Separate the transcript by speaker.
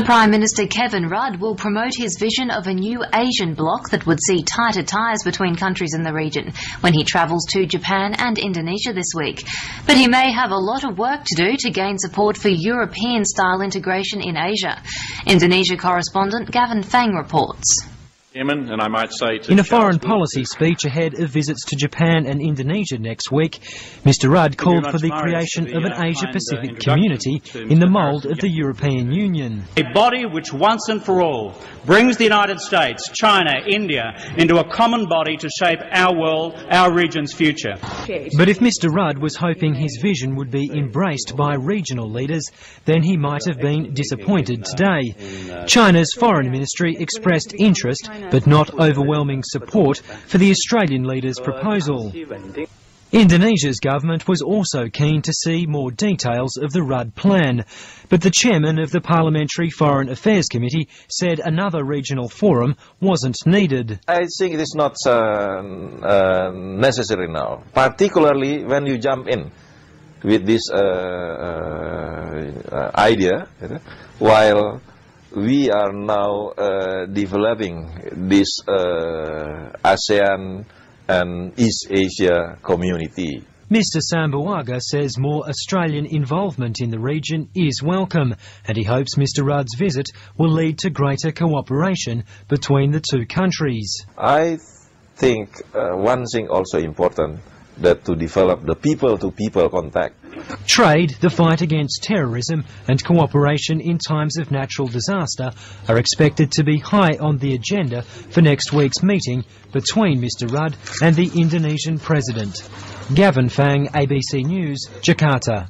Speaker 1: Prime Minister Kevin Rudd will promote his vision of a new Asian bloc that would see tighter ties between countries in the region when he travels to Japan and Indonesia this week. But he may have a lot of work to do to gain support for European-style integration in Asia. Indonesia correspondent Gavin Fang reports.
Speaker 2: And I might say
Speaker 3: in a foreign policy speech ahead of visits to Japan and Indonesia next week, Mr Rudd called for the creation of an Asia-Pacific community in the mould of the European Union.
Speaker 4: A body which once and for all brings the United States, China, India into a common body to shape our world, our region's future.
Speaker 3: But if Mr Rudd was hoping his vision would be embraced by regional leaders, then he might have been disappointed today. China's foreign ministry expressed interest but not overwhelming support for the Australian leader's proposal. Indonesia's government was also keen to see more details of the Rudd plan, but the chairman of the Parliamentary Foreign Affairs Committee said another regional forum wasn't needed.
Speaker 5: I think it is not necessary now, particularly when you jump in with this idea, while we are now developing this ASEAN and East Asia community.
Speaker 3: Mr Sambuaga says more Australian involvement in the region is welcome, and he hopes Mr Rudd's visit will lead to greater cooperation between the two countries.
Speaker 5: I think one thing also important, that to develop the people-to-people contact.
Speaker 3: Trade, the fight against terrorism and cooperation in times of natural disaster are expected to be high on the agenda for next week's meeting between Mr Rudd and the Indonesian President. Gavin Fang, ABC News, Jakarta.